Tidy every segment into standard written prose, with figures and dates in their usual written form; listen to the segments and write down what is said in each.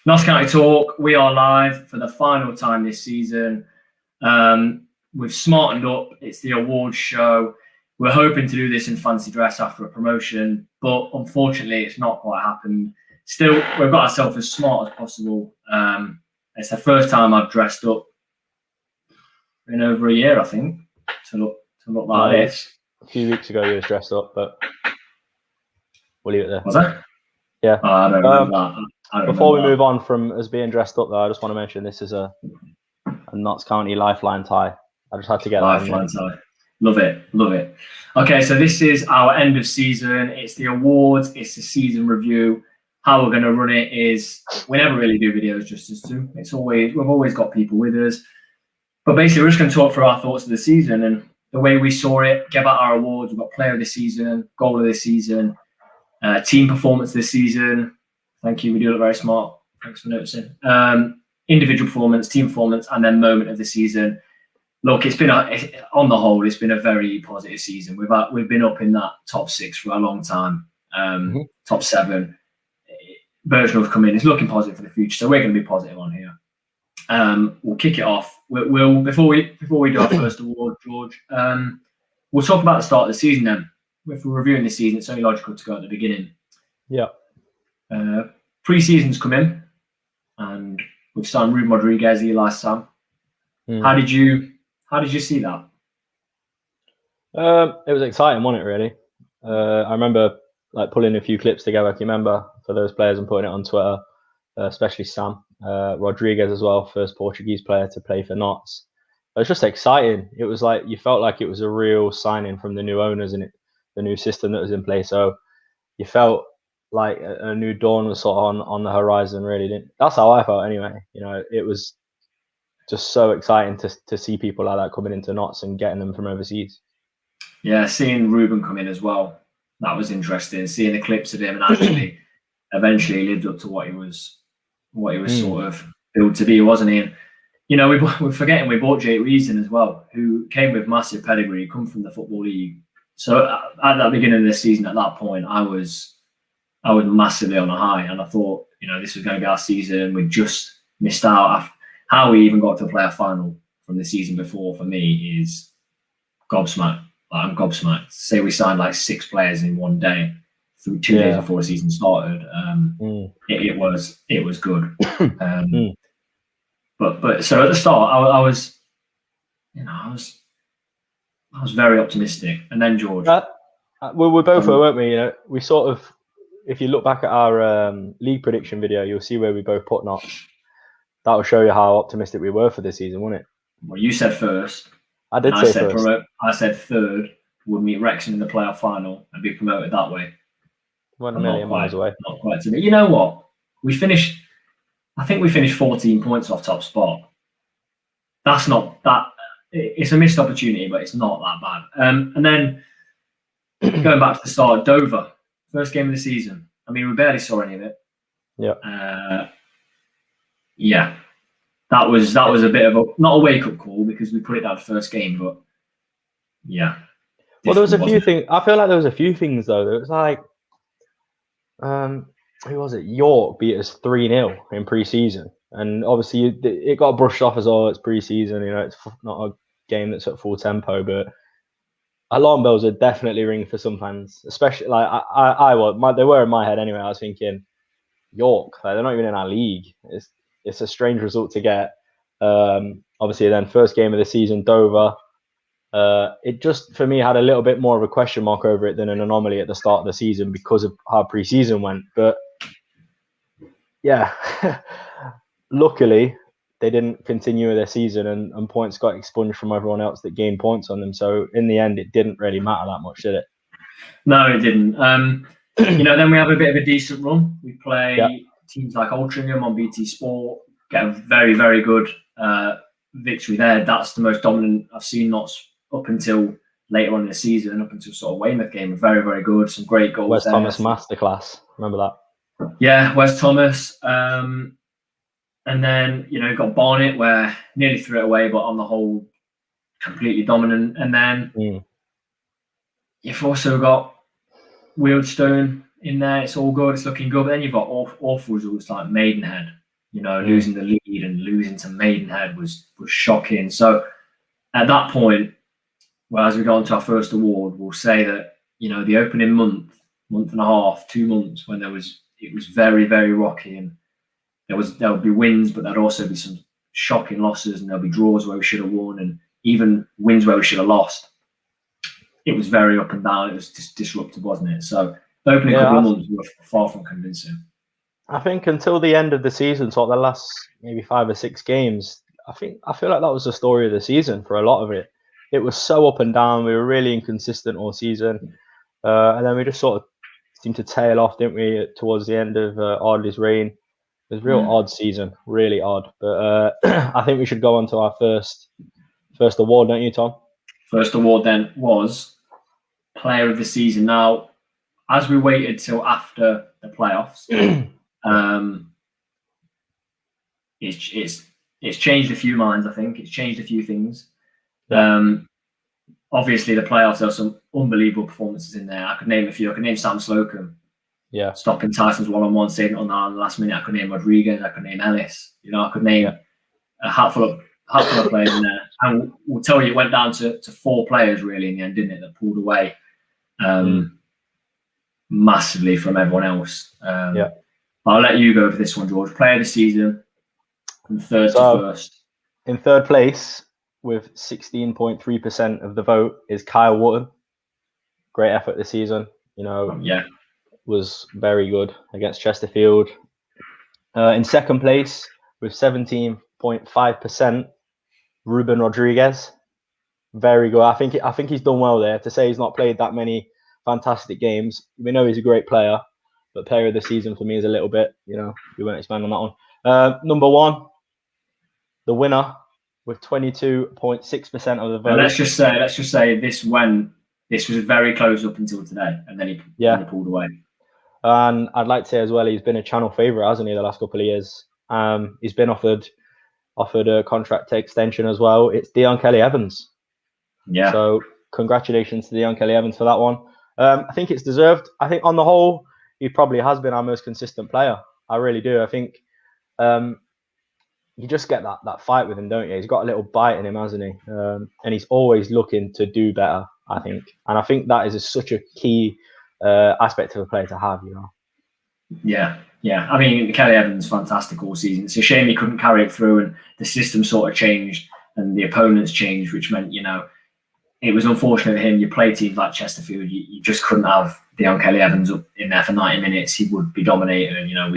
Notts County Talk, we are live for the final time this season. We've smartened up. It's the awards show. We're hoping to do this in fancy dress after a promotion, but unfortunately, it's not quite happened. Still, we've got ourselves as smart as possible. It's the first time I've dressed up in over a year, I think, to look like this. A few weeks ago, you were dressed up, but we'll leave it there. Was that? Yeah. Oh, I don't remember that. Before we move on from us being dressed up, though, I just want to mention this is a Notts County Lifeline tie. I just had to get Lifeline tie. Love it. Okay, so this is our end of season. It's the awards. It's the season review. How we're going to run it is we never really do videos just as two. We've always got people with us, but basically we're just going to talk through our thoughts of the season and the way we saw it. Give out our awards. We've got player of the season, goal of the season, team performance this season. Thank you. We do look very smart. Thanks for noticing. Individual performance, team performance, and then moment of the season. Look, on the whole, it's been a very positive season. We've been up in that top 6 for a long time. Top 7. Bertrand have come in. It's looking positive for the future, so we're going to be positive on here. We'll kick it off. We'll before we do our first award, George. We'll talk about the start of the season. Then, if we're reviewing the season, it's only logical to go at the beginning. Yeah. Pre-season's come in, and we've signed Ruben Rodriguez, Eli Sam. How did you see that? It was exciting, wasn't it? Really. I remember pulling a few clips together. Can you remember for those players and putting it on Twitter, especially Sam Rodriguez as well, first Portuguese player to play for Notts. It was just exciting. It was like you felt like it was a real signing from the new owners and the new system that was in place. So you felt like a new dawn was sort of on the horizon, really. That's how I felt anyway. You know, it was just so exciting to see people like that coming into Notts and getting them from overseas. Yeah, seeing Ruben come in as well, that was interesting. Seeing the clips of him and actually eventually lived up to what he was sort of built to be, wasn't he? And, you know, we're forgetting we bought Jake Reason as well, who came with massive pedigree, come from the Football League. So at the beginning of this season, at that point, I was massively on a high, and I thought, you know, this was going to be our season. We just missed out. How we even got to play a final from the season before, for me, is gobsmacked. I'm gobsmacked. Say we signed 6 players in one day, 2 days before the season started. It was good. But so at the start, I was very optimistic, and then George. Well, we both were, weren't we? You know, we sort of. If you look back at our league prediction video, you'll see where we both put Notts. That will show you how optimistic we were for this season, won't it? Well, you said first. I did say first. I said third would meet Wrexham in the playoff final and be promoted that way. 1 million miles away. Not quite to me. You know what? I think we finished 14 points off top spot. That's not that. It's a missed opportunity, but it's not that bad. And then going back to the start, Dover. First game of the season. I mean, we barely saw any of it. Yeah. That was a bit of not a wake up call because we put it down the first game, but yeah. Well, there was a few things. I feel like there was a few things though. It was like, who was it? York beat us 3-0 in pre-season, and obviously it got brushed off as well. It's pre-season, you know, it's not a game that's at full tempo, but alarm bells are definitely ringing for some fans, especially they were in my head anyway. I was thinking, York, they're not even in our league. It's a strange result to get. Obviously, then first game of the season, Dover. It just for me had a little bit more of a question mark over it than an anomaly at the start of the season because of how pre-season went. But yeah, luckily they didn't continue their season and points got expunged from everyone else that gained points on them. So in the end, it didn't really matter that much, did it? No, it didn't. You know, then we have a bit of a decent run. We play teams like Altrincham on BT Sport, get a very, very good victory there. That's the most dominant I've seen Notts up until later on in the season, up until sort of Weymouth game. Very, very good. Some great goals. Wes Thomas masterclass. Remember that? Yeah, Wes Thomas. And then, you know, you've got Barnet where nearly threw it away, but on the whole, completely dominant. And then you've also got Wealdstone in there. It's all good. It's looking good. But then you've got awful results like Maidenhead, losing the lead and losing to Maidenhead was shocking. So at that point, well, as we go on to our first award, we'll say that, the opening month and a half, 2 months, when it was very, very rocky, and there would be wins, but there'd also be some shocking losses, and there'll be draws where we should have won, and even wins where we should have lost. It was very up and down. It was just disruptive, wasn't it? So the opening couple of months were far from convincing. I think until the end of the season, so the last maybe 5 or 6 games, I feel like that was the story of the season for a lot of it. It was so up and down. We were really inconsistent all season, and then we just sort of seemed to tail off, didn't we, towards the end of Ardley's reign. It was a real odd season, really odd. But I think we should go on to our first award, don't you, Tom? First award then was Player of the Season. Now, as we waited till after the playoffs, it's changed a few minds. I think it's changed a few things. Obviously, the playoffs, there were some unbelievable performances in there. I could name a few. I could name Sam Slocum, stopping Tyson's one-on-one, saving it on the last minute. I could name Rodriguez. I could name Ellis. I could name a hatful of players in there. And we'll tell you, it went down to 4 players really in the end, didn't it? That pulled away massively from everyone else. I'll let you go for this one, George. Player of the season, from third to first. In third place, with 16.3% of the vote, is Kyle Wootton. Great effort this season. Was very good against Chesterfield. In second place, with 17.5%, Ruben Rodriguez. Very good. I think he's done well there. To say he's not played that many fantastic games, we know he's a great player, but player of the season for me is a little bit, we won't expand on that one. Number 1, the winner, with 22.6% of the vote. And let's just say this was very close up until today, and then he pulled away. And I'd like to say as well, he's been a channel favourite, hasn't he, the last couple of years? He's been offered a contract extension as well. It's Dion Kelly-Evans. Yeah. So congratulations to Dion Kelly-Evans for that one. I think it's deserved. I think on the whole, he probably has been our most consistent player. I really do. I think you just get that fight with him, don't you? He's got a little bite in him, hasn't he? And he's always looking to do better, I think. And I think that is such a key aspect of a player to have, Yeah. I mean, Kelly-Evans fantastic all season. It's a shame he couldn't carry it through, and the system sort of changed and the opponents changed, which meant, it was unfortunate for him. You play teams like Chesterfield, you just couldn't have Dion Kelly-Evans up in there for 90 minutes. He would be dominating. And,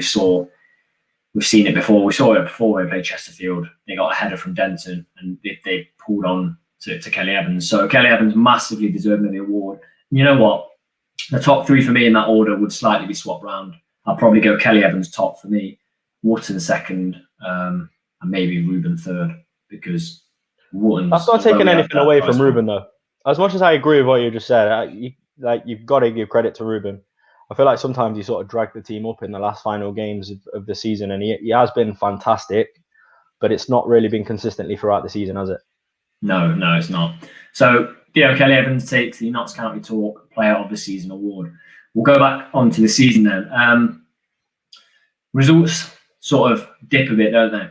we've seen it before. We saw it before when we played Chesterfield. They got a header from Denton, and they pulled on to Kelly-Evans. So Kelly-Evans massively deserving the award. And you know what? The top 3 for me in that order would slightly be swapped round. I'll probably go Kelly-Evans top for me, Wootton second, and maybe Ruben third, because Wootton. That's not taking anything away from Ruben, though. As much as I agree with what you just said, you've got to give credit to Ruben. I feel like sometimes he sort of dragged the team up in the last final games of the season, and he has been fantastic, but it's not really been consistently throughout the season, has it? No, it's not. So Dion Kelly-Evans takes the Notts County Talk Player of the Season award. We'll go back onto the season then. Results sort of dip a bit, don't they?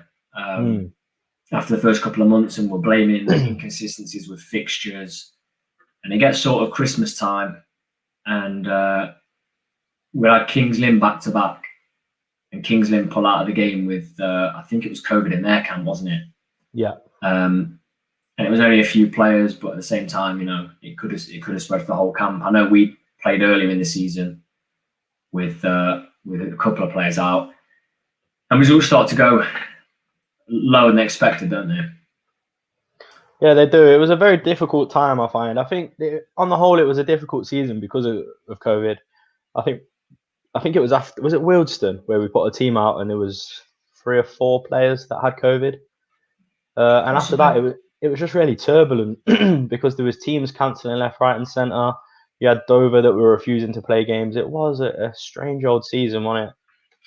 After the first couple of months, and we're blaming inconsistencies with fixtures. And it gets sort of Christmas time, and we had Kings Lynn back to back, and Kings Lynn pull out of the game with I think it was COVID in their camp, wasn't it? Yeah. And it was only a few players, but at the same time, it could have spread for the whole camp. I know we played earlier in the season with a couple of players out, and results start to go lower than expected, don't they? Yeah, they do. It was a very difficult time, I find. I think on the whole, it was a difficult season because of COVID. I think it was after, was it Wealdstone, where we put a team out and there was 3 or 4 players that had COVID, and after that it was just really turbulent because there was teams cancelling left, right, and centre. You had Dover that were refusing to play games. It was a strange old season, wasn't it?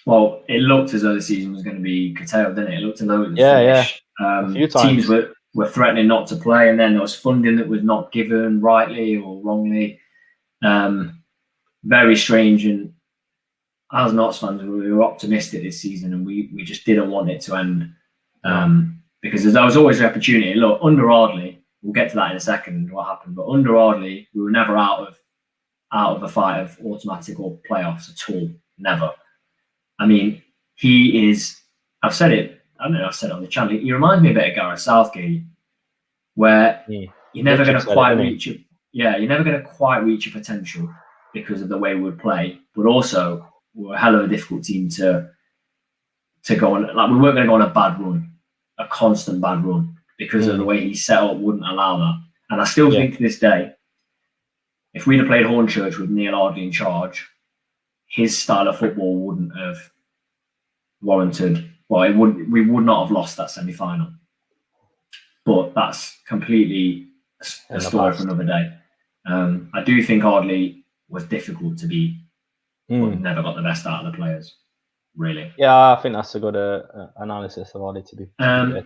Well, it looked as though the season was going to be curtailed, didn't it? It looked as though it was finished. A few times. Teams were threatening not to play, and then there was funding that was not given rightly or wrongly. Very strange, and as Notts fans, we were optimistic this season, and we just didn't want it to end because there was always the opportunity. Look, under Ardley, we'll get to that in a second. What happened? But under Ardley, we were never out of the fight of automatic or playoffs at all. Never. I mean, he is. I've said it. I don't know. I've said it on the channel. He reminds me a bit of Gareth Southgate, where you're never going to quite reach it. Yeah, you're never going to quite reach your potential because of the way we would play, but also we're a hell of a difficult team to go on. Like, we weren't going to go on a bad run, a constant bad run, because of the way he set up wouldn't allow that. And I still think to this day, if we'd have played Hornchurch with Neil Ardley in charge, his style of football wouldn't have warranted. Well, we would not have lost that semi-final. But that's completely a story for another day. I do think Ardley was difficult to beat, but never got the best out of the players, really. Yeah, I think that's a good analysis of Ardley to be.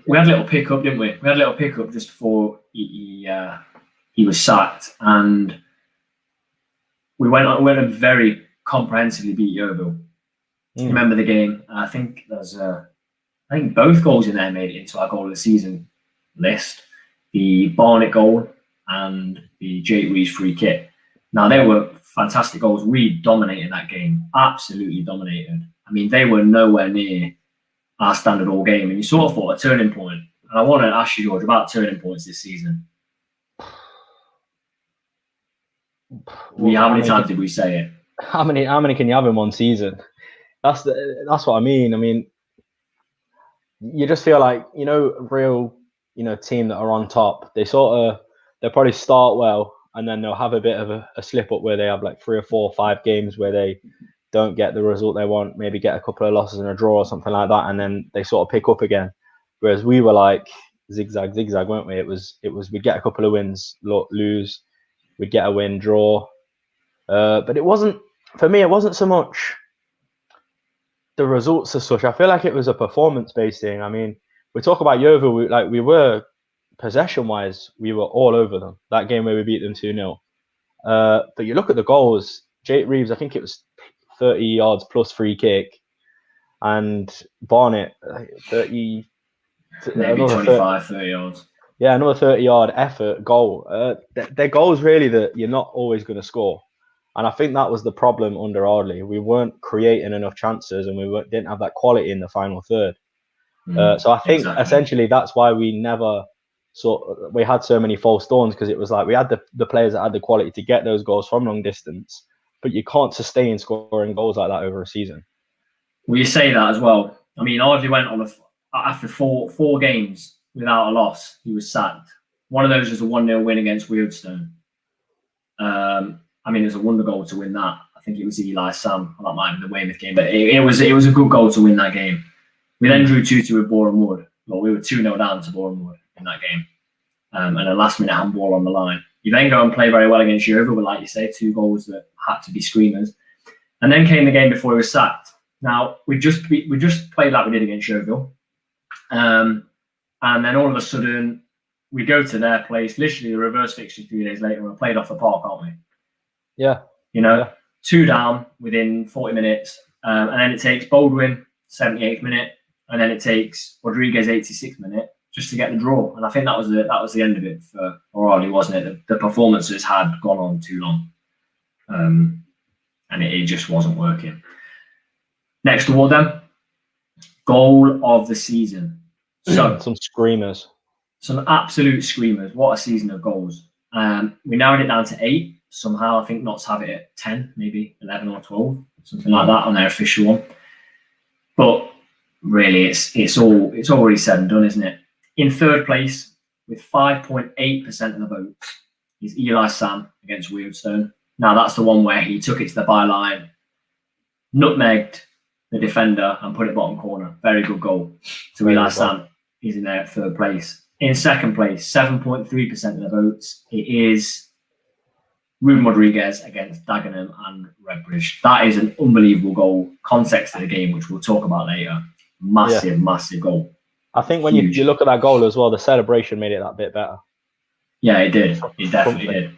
We had a little pickup, didn't we? We had a little pickup just before he was sacked, and we went and very comprehensively beat Yeovil. Remember the game? I think both goals in there made it into our goal of the season list. The Barnett goal and the Jake Reeves free kick. Now, they were fantastic goals. We dominated that game. Absolutely dominated. I mean, they were nowhere near our standard all game. And you sort of thought a turning point. And I want to ask you, George, about turning points this season. How many times did we say it? How many can you have in one season? That's what I mean. I mean, you just feel like, real, team that are on top, they'll probably start well, and then they'll have a bit of a slip up where they have like 3 or 4 or 5 games where they don't get the result they want, maybe get a couple of losses and a draw or something like that, and then they sort of pick up again. Whereas we were like zigzag, weren't we? It was we'd get a couple of wins, lose, we'd get a win, draw. But it wasn't, for me, it wasn't so much the results as such. I feel like it was a performance-based thing. I mean, we talk about Yeovil, we were, possession-wise, we were all over them. That game where we beat them 2-0. But you look at the goals, Jake Reeves, I think it was 30 yards plus free kick, and Barnett, 30... Maybe 25, 30 yards. Yeah, another 30-yard effort goal. They're goals, really, that you're not always going to score. And I think that was the problem under Ardley. We weren't creating enough chances, and we didn't have that quality in the final third. So I think essentially that's why we had so many false dawns, because it was like we had the players that had the quality to get those goals from long distance, but you can't sustain scoring goals like that over a season. Well, you say that as well. I mean, Ardley went on after four games without a loss. He was sacked. One of those was a 1-0 win against Wealdstone. I mean, it was a wonder goal to win that. I think it was Eli Sam. That might have been the Weymouth game, but it was a good goal to win that game. We then drew 2-2 with Boreham Wood. Well, we were 2-0 down to Boreham Wood in that game. And a last-minute handball on the line. You then go and play very well against Yeovil, but like you say, 2 goals that had to be screamers. And then came the game before he was sacked. Now, we just played like we did against Yeovil. And then all of a sudden, we go to their place, literally the reverse fixture 3 days later, and we're played off the park, aren't we? Yeah. 2 down within 40 minutes. And then it takes Baldwin, 78th minute, and then it takes Rodriguez, 86th minute, just to get the draw. And I think that was the end of it for Ardley, wasn't it? The performances had gone on too long. And it just wasn't working. Next award then, goal of the season. So some screamers. Some absolute screamers. What a season of goals. We narrowed it down to 8. Somehow I think Notts have it at 10, maybe 11 or 12, something like that on their official one. But really, it's already said and done, isn't it? In third place, with 5.8% of the votes, is Eli Sam against Wealdstone. Now, that's the one where he took it to the byline, nutmegged the defender, and put it bottom corner. Very good goal. So Eli Sam is in there at third place. In second place, 7.3% of the votes, it is Ruben Rodriguez against Dagenham and Redbridge. That is an unbelievable goal. Context of the game, which we'll talk about later. Massive goal. I think when you look at that goal as well, the celebration made it that bit better. Yeah, it did. It definitely did.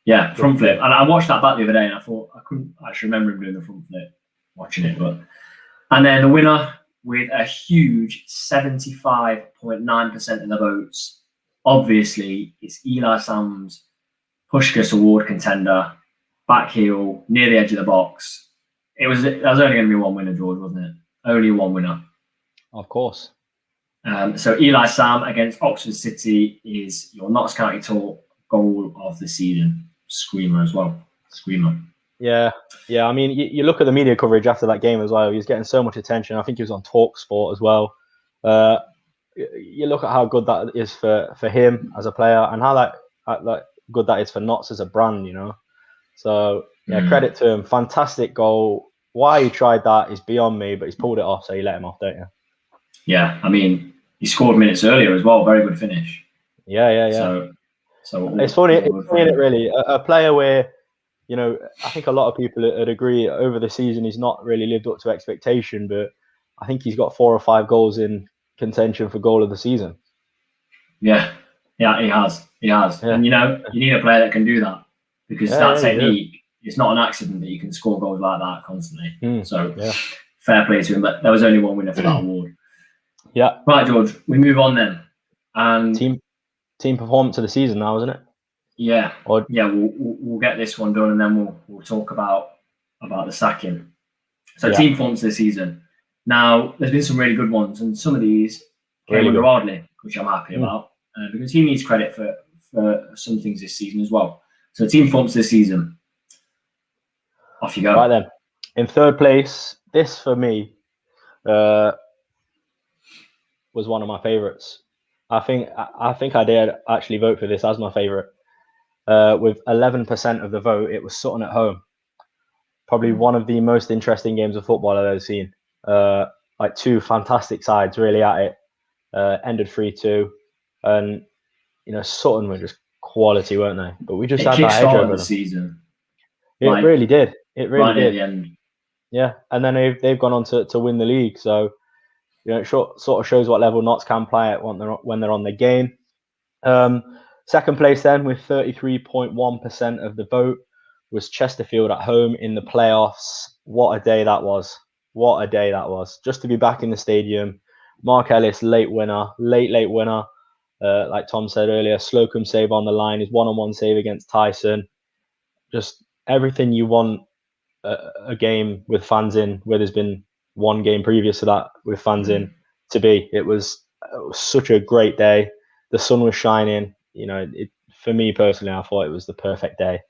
Yeah, front flip. And I watched that back the other day, and I thought I couldn't actually remember him doing the front flip watching it. And then the winner with a huge 75.9% of the votes, obviously, it's Eli Sams, Puskás Award contender, back heel, near the edge of the box. There was only going to be one winner, George, wasn't it? Only one winner. Of course. So Eli Sam against Oxford City is your Notts County Talk goal of the season. Screamer as well. Screamer. Yeah. I mean, you look at the media coverage after that game as well. He was getting so much attention. I think he was on TalkSport as well. You look at how good that is for him as a player, and how good that is for Notts as a brand. You know. So yeah, credit to him. Fantastic goal. Why he tried that is beyond me, but he's pulled it off, so you let him off, don't you? Yeah, I mean, he scored minutes earlier as well. Very good finish. Yeah. So it's funny, isn't it? Really, a player where, you know, I think a lot of people would agree over the season he's not really lived up to expectation, but I think he's got 4 or 5 goals in contention for goal of the season. Yeah, he has. Yeah. And you know, you need a player that can do that, because that technique. It's not an accident that you can score goals like that constantly. So fair play to him. But there was only one winner for that award. Yeah. Right, George. We move on then. And team performance of the season now, isn't it? Yeah. We'll get this one done, and then we'll talk about the sacking. So team performance of the season. Now, there's been some really good ones, and some of these came under Ardley, which I'm happy about, because he needs credit for some things this season as well. So team performance of the season. Off you go. Right then. In third place, this for me was one of my favourites. I think I did actually vote for this as my favourite. With 11% of the vote, it was Sutton at home. Probably one of the most interesting games of football I've ever seen. Like 2 fantastic sides really at it. Ended 3-2, and you know, Sutton were just quality, weren't they? But we just had that edge over the season. It really did. It really did. At the end. Yeah, and then they've gone on to win the league. So, you know, it sort of shows what level Notts can play at when they're on the game. Second place then, with 33.1% of the vote, was Chesterfield at home in the playoffs. What a day that was! What a day that was! Just to be back in the stadium. Mark Ellis, late winner. Like Tom said earlier, Slocum save on the line, his one-on-one save against Tyson. Just everything you want a game with fans in, where there's been one game previous to that with fans in to be. It was such a great day. The sun was shining. You know, for me personally, I thought it was the perfect day.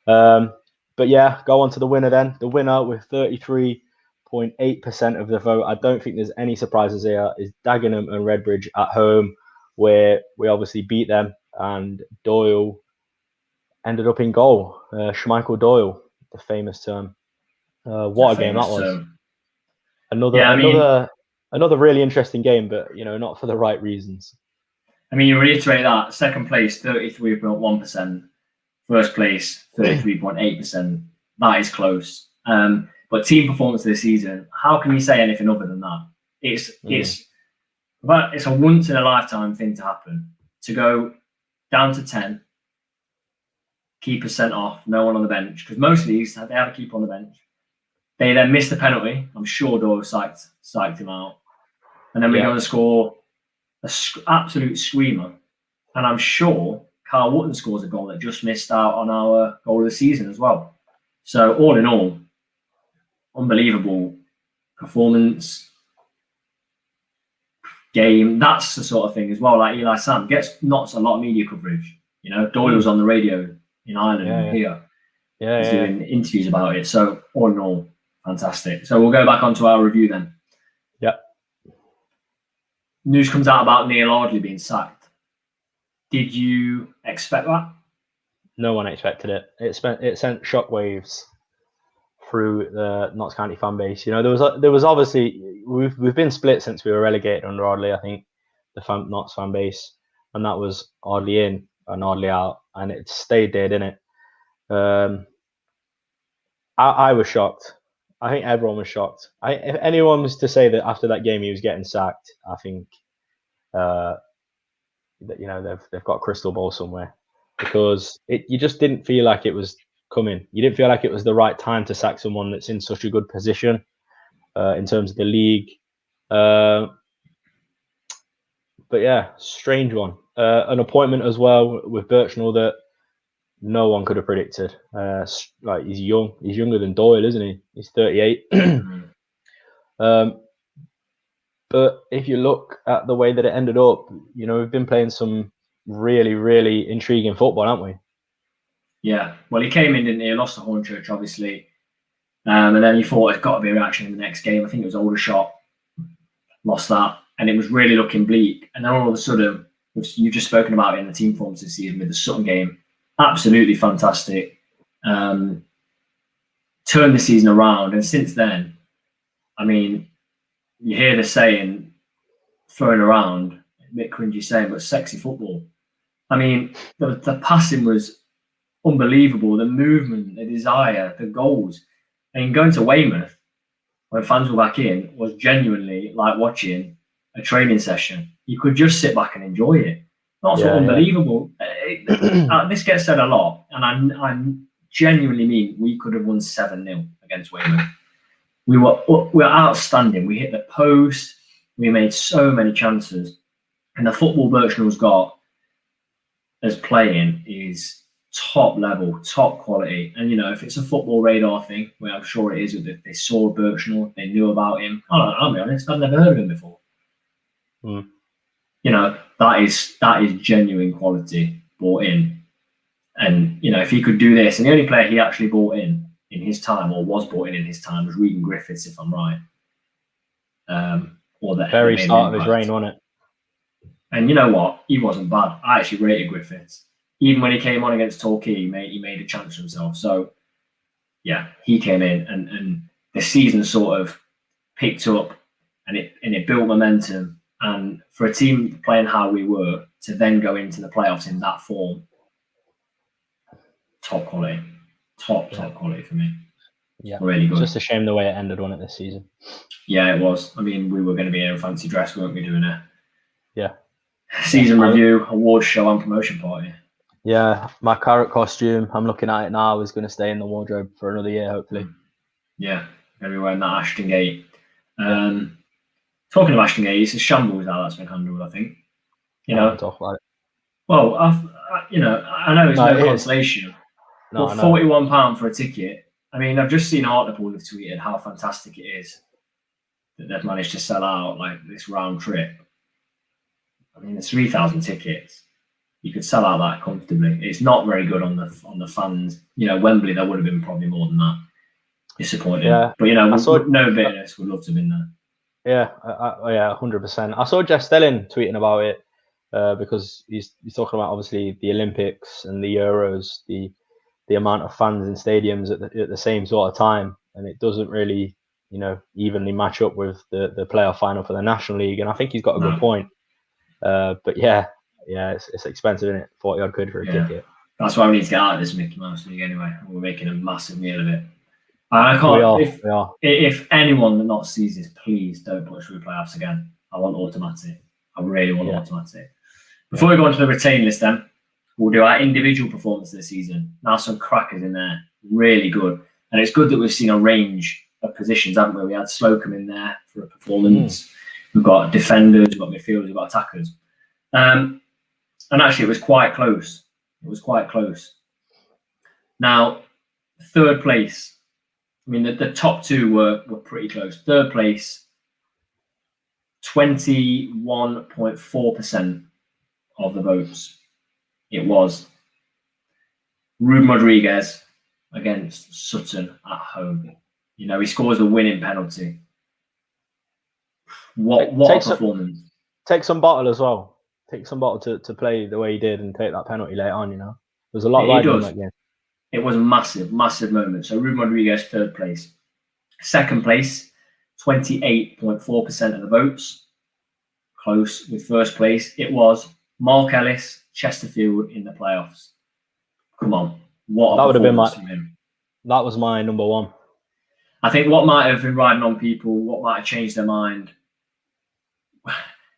But yeah, go on to the winner then. The winner with 33.8% of the vote. I don't think there's any surprises here. Is Dagenham and Redbridge at home, where we obviously beat them, and Doyle ended up in goal. Schmeichel Doyle, the famous term. What a game that was! Another really interesting game, but you know, not for the right reasons. I mean, you reiterate that. Second place, 33.1%. First place, 33.8%. That is close. But team performance this season, how can you say anything other than that? It's a once in a lifetime thing to happen. To go down to 10, keeper sent off, no one on the bench, because most leagues they have a keeper on the bench. They then missed the penalty. I'm sure Doyle psyched him out, and then we go and score an absolute screamer. And I'm sure Carl Wootton scores a goal that just missed out on our goal of the season as well. So all in all, unbelievable performance, game. That's the sort of thing as well. Like Eli Sam gets not a lot of media coverage. You know, Doyle's on the radio in Ireland here. He's doing interviews about it. So all in all, fantastic. So we'll go back onto our review then. Yep. News comes out about Neil Ardley being sacked. Did you expect that? No one expected it. It sent shockwaves through the Notts County fan base. You know, there was obviously we've been split since we were relegated under Ardley. I think the Notts fan base, and that was Ardley in and Ardley out, and it stayed there, didn't it? I was shocked. I think everyone was shocked. If anyone was to say that after that game he was getting sacked, I think that, you know, they've got a crystal ball somewhere, because you just didn't feel like it was coming. You didn't feel like it was the right time to sack someone that's in such a good position in terms of the league. But yeah, strange one. An appointment as well with Birchnell that no one could have predicted. Like he's young. He's younger than Doyle, isn't he? He's 38. But if you look at the way that it ended up, we've been playing some really, really intriguing football, haven't we? Yeah. Well, he came in, didn't he? Lost to Hornchurch, obviously. And then you thought it's got to be a reaction in the next game. I think it was Aldershot. Lost that. And it was really looking bleak. And then all of a sudden, you've just spoken about it in the team forms this season with the Sutton game. Absolutely fantastic. Turned the season around. And since then, I mean, you hear the saying thrown around, a bit cringy saying, but sexy football. I mean, the passing was unbelievable. The movement, the desire, the goals. I mean, going to Weymouth when fans were back in was genuinely like watching a training session. You could just sit back and enjoy it. That's unbelievable. This gets said a lot, and I genuinely mean we could have won 7-0 against Weymouth. We were outstanding. We hit the post. We made so many chances. And the football Birchnell's got as playing is top level, top quality. And, if it's a football radar thing, well, I'm sure it is. If they saw Birchnell, they knew about him. I'll be honest, I've never heard of him before. That is genuine quality bought in. And, if he could do this, and the only player he actually bought in his time, or was brought in his time, was Regan Griffiths, if I'm right. Or the very start of his reign, wasn't it? And you know what? He wasn't bad. I actually rated Griffiths. Even when he came on against Torquay, he made a chance for himself. So, yeah, he came in, and the season sort of picked up, and it built momentum. And for a team playing how we were, to then go into the playoffs in that form, top quality. Top quality for me. Yeah, really good. Just a shame the way it ended on it this season. Yeah, it was. I mean, we were going to be in a fancy dress, weren't we, doing a season review, award show, and promotion party. Yeah, my carrot costume, I'm looking at it now, is going to stay in the wardrobe for another year, hopefully. Yeah, going to be wearing that Ashton Gate. Talking of Ashton Gate, it's a shambles how that's been handled, I think. Talk about it. Well, I know it's no consolation. No, but £41 for a ticket. I mean, I've just seen Hartlepool have tweeted how fantastic it is that they've managed to sell out like this round trip. I mean, there's 3,000 tickets. You could sell out that comfortably. It's not very good on the fans. Wembley, there would have been probably more than that. Disappointing. Yeah. But no bitterness. Would love to have been there. Yeah, 100%. I saw Jeff Stelling tweeting about it because he's talking about obviously the Olympics and the Euros, the amount of fans in stadiums at the same sort of time, and it doesn't really, evenly match up with the playoff final for the National League. And I think he's got a good point. But it's expensive, isn't it? 40 odd quid for a ticket. That's why we need to get out of this Mickey Mouse League anyway. We're making a massive meal of it. I can't. We are. If anyone that not sees this, please don't put us through playoffs again. I want automatic. I really want automatic. Before we go on to the retain list, then we'll do our individual performance this season. Now some crackers in there, really good, and it's good that we've seen a range of positions, haven't we? We had Slocum in there for a performance. We've got defenders, we've got midfielders, we've got attackers, and actually it was quite close. Now, third place. I mean, the top two were pretty close. Third place, 21.4% of the votes. It was Ruben Rodriguez against Sutton at home. He scores a winning penalty. What a performance. Take some bottle as well. Take some bottle to play the way he did and take that penalty late on, There's a lot riding on that game. It was a massive, massive moment. So Ruben Rodriguez, third place. Second place, 28.4% of the votes. Close with first place. It was Mark Ellis, Chesterfield in the playoffs. Come on. What a performance from him. That was my number one. I think what might have been riding on people, what might have changed their mind,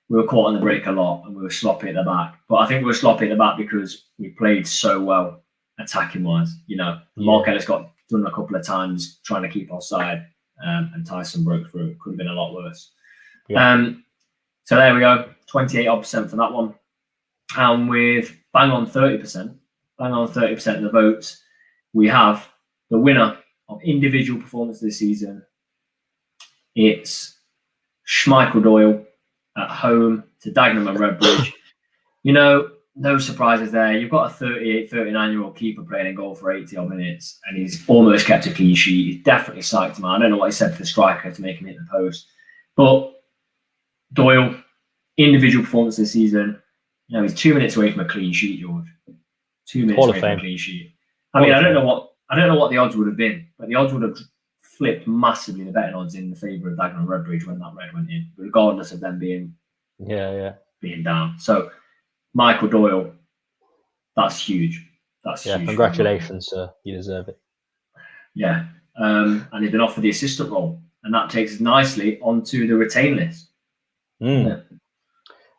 we were caught on the break a lot and we were sloppy at the back. But I think we were sloppy at the back because we played so well. attacking wise. You know, Yeah. Mark Ellis got done a couple of times trying to keep offside, and Tyson broke through. Could have been a lot worse. Yeah. So there we go, 28% for that one. And with bang on 30% of the votes, we have the winner of individual performance of the season. It's Schmeichel Doyle at home to Dagenham and Redbridge. You know, no surprises there. You've got a 38, 39-year-old keeper playing in goal for 80 odd minutes, and he's almost kept a clean sheet. He's definitely psyched him out. I don't know what he said to the striker to make him hit the post. But Doyle, individual performance this season, you know, he's 2 minutes away from a clean sheet, George. 2 minutes away from a clean sheet. I mean, I don't know what the odds would have been, but the odds would have flipped massively, the betting odds in the favour of Dagenham and Redbridge when that red went in, regardless of them being down. So Michael Doyle, that's huge. That's huge. Congratulations, sir. You deserve it. Yeah. And he's been offered the assistant role, and that takes us nicely onto the retain list.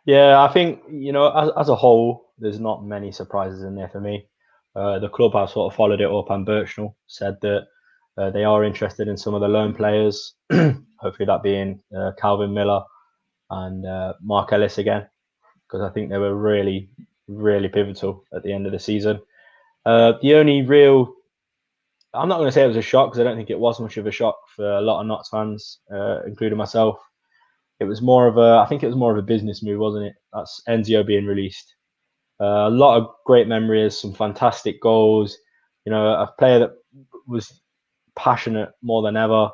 Yeah, I think, you know, as a whole, there's not many surprises in there for me. The club have sort of followed it up, and Birchnell said that they are interested in some of the loan players, hopefully that being Calvin Miller and Mark Ellis again, because I think they were really, really pivotal at the end of the season. The only real, I'm not going to say it was a shock, because I don't think it was much of a shock for a lot of Notts fans, including myself. I think it was more of a business move, wasn't it? That's Enzio being released. A lot of great memories, some fantastic goals. You know, a player that was passionate more than ever.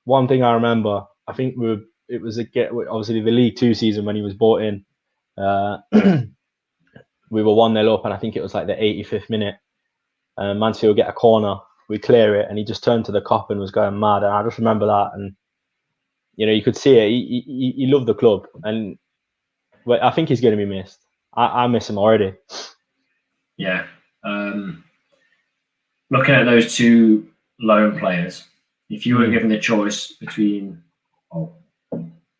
One thing I remember, I think it was obviously the League Two season when he was bought in. We were 1-0 up, and I think it was like the 85th minute. Mansfield get a corner, we clear it, and he just turned to the cop and was going mad. And I just remember that, and you know, you could see it. He loved the club, and I think he's going to be missed. I miss him already. Yeah. Looking at those two loan players, if you were given the choice between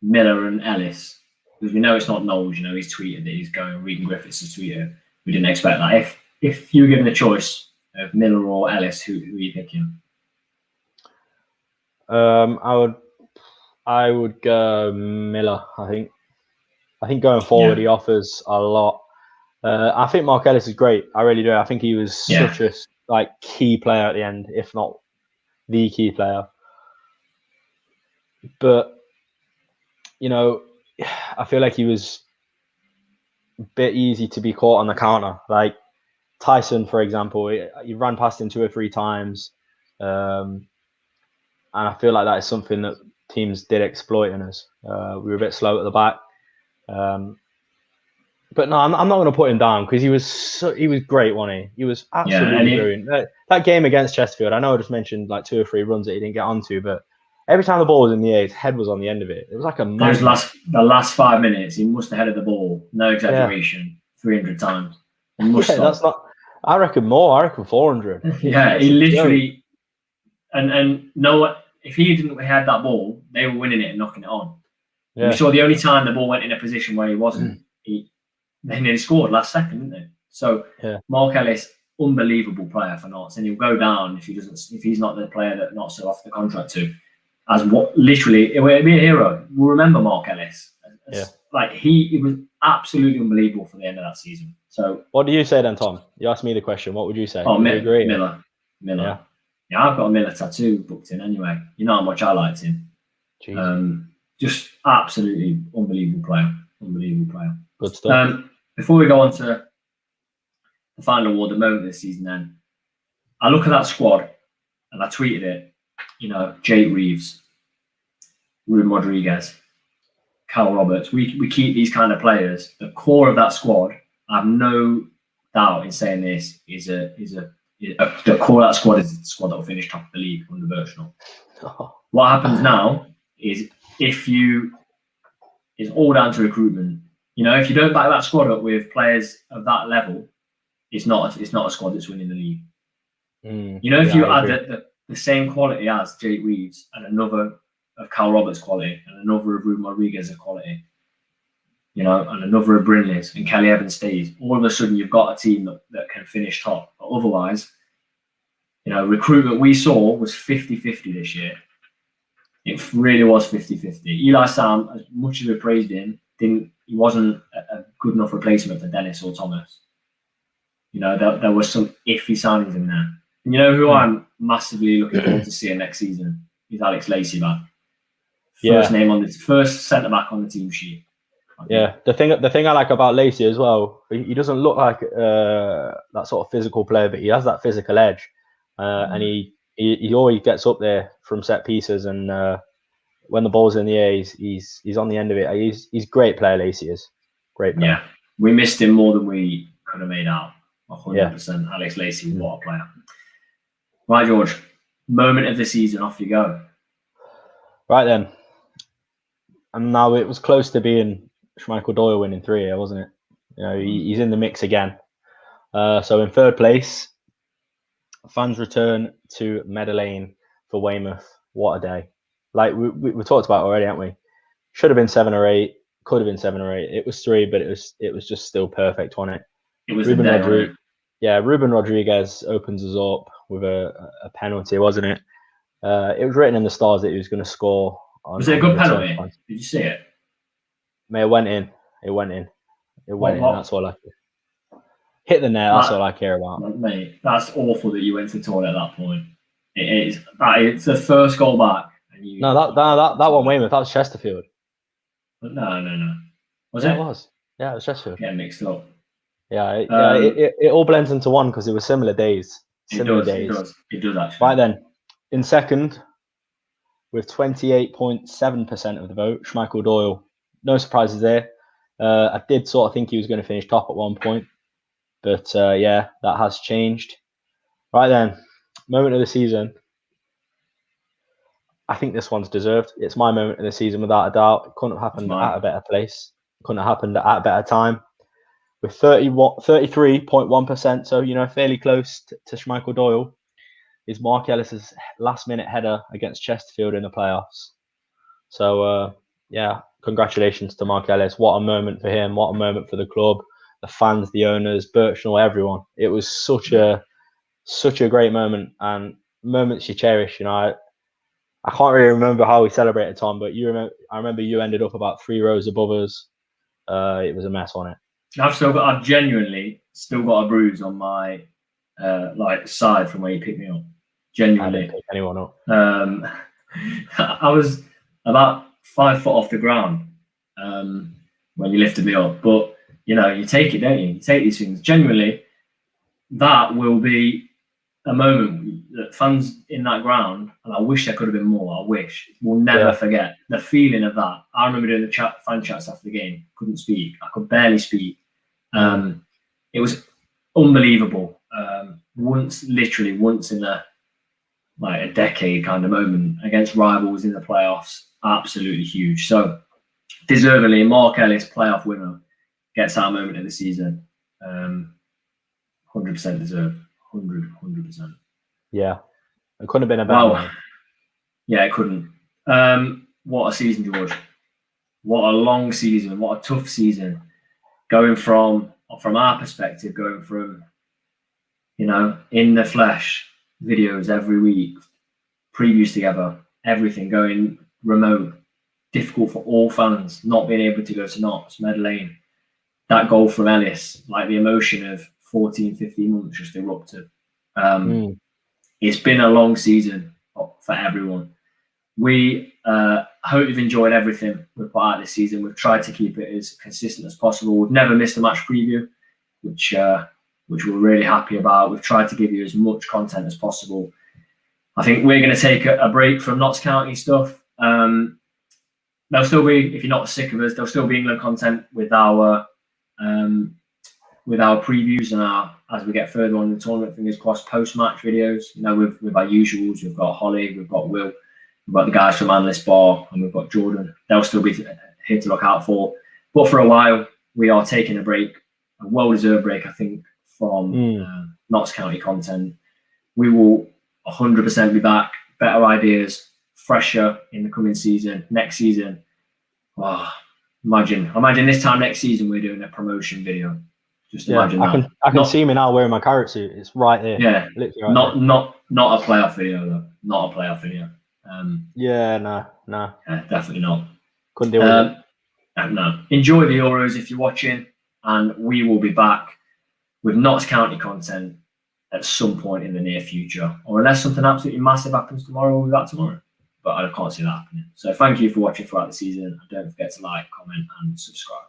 Miller and Ellis, because we know it's not Knowles, you know, he's tweeted that he's going, Regan Griffiths has tweeted. We didn't expect that. If you were given the choice of Miller or Ellis, who are you picking? I would go Miller. I think going forward, he offers a lot. I think Mark Ellis is great. I really do. I think he was such a key player at the end, if not the key player. But you know, I feel like he was a bit easy to be caught on the counter. Like Tyson, for example, he ran past him 2 or 3 times, and I feel like that is something that teams did exploit in us. We were a bit slow at the back. But no, I'm not going to put him down, because he was great, wasn't he? He was absolutely brilliant. That game against Chesterfield, I know I just mentioned like 2 or 3 runs that he didn't get onto, but every time the ball was in the air, his head was on the end of it. It was like the last 5 minutes, he must have headed the ball, no exaggeration, 300 times. That's not. I reckon more. I reckon 400. Yeah, he literally, and no, if he didn't have that ball, they were winning it and knocking it on. Yeah. We saw the only time the ball went in a position where he wasn't, they nearly scored last second, didn't they? So Mark Ellis, unbelievable player for Notts, and he'll go down if he's not the player that Notts are off the contract to, as what literally it will be a hero. We'll remember Mark Ellis. Like he was absolutely unbelievable for the end of that season. So what do you say then, Tom? You asked me the question. What would you say? Oh, Miller. Yeah, I've got a Miller tattoo booked in anyway. You know how much I liked him. Just absolutely unbelievable player. Good stuff. Before we go on to the final award, the moment of the season, then I look at that squad and I tweeted it. You know, Jake Reeves, Ruben Rodriguez, Cal Roberts. We keep these kind of players. The core of that squad, I have no doubt in saying this, the core of that squad is the squad that will finish top of the league under Birchnell. What happens now is it's all down to recruitment. You know, if you don't back that squad up with players of that level, it's not a squad that's winning the league. You know, if you add the same quality as Jake Reeves and another of Cal Roberts' quality and another of Ruben Rodriguez's quality, you know, and another of Brinley's and Kelly Evans stays, all of a sudden you've got a team that can finish top, But otherwise, recruitment we saw was 50-50 this year. It really was 50-50. Eli Sam, as much as we praised him, he wasn't a good enough replacement for Dennis or Thomas. There was some iffy signings in there. And who I'm massively looking forward to seeing next season is Alex Lacey back. First centre back on the team sheet. Yeah, the thing I like about Lacey as well, he doesn't look like that sort of physical player, but he has that physical edge, and he always gets up there from set pieces, and when the ball's in the air, he's on the end of it. He's a great player, Lacey is. Great player. Yeah, we missed him more than we could have made out. 100%. Alex Lacey, what a player. Right, George, moment of the season, off you go. Right then. And now it was close to being Schmeichel Doyle winning 3 here, wasn't it? He's in the mix again. So in third place, fans return to Meadow Lane for Weymouth. What a day. Like we talked about already, haven't we? Should have been 7 or 8. Could have been 7 or 8. It was 3, but it was just still perfect, wasn't it? It was Ruben Rodriguez opens us up with a penalty, wasn't it? It was written in the stars that he was going to score. Was it a good penalty? Did you see it? Mate, it went in. That's all I care. Hit the net. That's all I care about. Mate, that's awful that you went to the toilet at that point. It is. It's the first goal back. No, that one Weymouth. That was Chesterfield. No. Was it? It was. Yeah, it was Chesterfield. Getting mixed up. Yeah, it all blends into one because it was similar days. It does actually. Right then, in second, with 28.7% of the vote, Schmeichel Doyle. No surprises there. I did sort of think he was going to finish top at one point, but that has changed. Right then, moment of the season. I think this one's deserved. It's my moment of the season without a doubt. It couldn't have happened at a better place. It couldn't have happened at a better time. With 33.1%, so fairly close to Schmeichel Doyle, is Mark Ellis's last-minute header against Chesterfield in the playoffs. So congratulations to Mark Ellis. What a moment for him! What a moment for the club, the fans, the owners, Birchnell, everyone. It was such a great moment, and moments you cherish. I can't really remember how we celebrated, Tom, but I remember you ended up about 3 rows above us. It was a mess, wasn't it? I've genuinely still got a bruise on my side from where you picked me up. Genuinely. I didn't pick anyone up. I was about 5 foot off the ground when you lifted me up, but you take it, don't you? You take these things. Genuinely, that will be a moment that fans in that ground, and I wish there could have been more. I wish we'll never forget the feeling of that. I remember doing the fan chats after the game. Couldn't speak. I could barely speak. It was unbelievable. Once in a decade kind of moment against rivals in the playoffs. Absolutely huge. So deservedly, Mark Ellis, playoff winner, gets our moment of the season. 100% deserved. 100%. Yeah, it couldn't have been a better one. Yeah, it couldn't. What a season, George. What a long season. What a tough season. Going from our perspective, going from, in the flesh videos every week, previews together, everything going remote, difficult for all fans, not being able to go to Notts, Meadow Lane. That goal from Ellis, like the emotion of 14, 15 months just erupted. It's been a long season for everyone. We hope you've enjoyed everything we've put out this season. We've tried to keep it as consistent as possible. We've never missed a match preview, which we're really happy about. We've tried to give you as much content as possible. I think we're going to take a break from Notts County stuff. There'll still be, if you're not sick of us, there'll still be England content with our previews and as we get further on in the tournament, fingers crossed, post-match videos. With our usuals, we've got Holly, we've got Will, we've got the guys from Analyst Bar, and we've got Jordan. They'll still be here to look out for. But for a while, we are taking a break, a well-deserved break, I think, from Notts County content. We will 100% be back, better ideas, fresher in the coming season. Next season, imagine this time next season we're doing a promotion video. Just Yeah, imagine I that. can Not- see me now wearing my carrot suit. It's right there. Yeah, Literally right there. not a playoff video though. Not a playoff video. Yeah, no. Yeah, definitely not. Couldn't deal with it. No. Enjoy the Euros if you're watching, and we will be back with Notts County content at some point in the near future, or unless something absolutely massive happens tomorrow, we'll be back tomorrow. But I can't see that happening. So thank you for watching throughout the season. And don't forget to like, comment, and subscribe.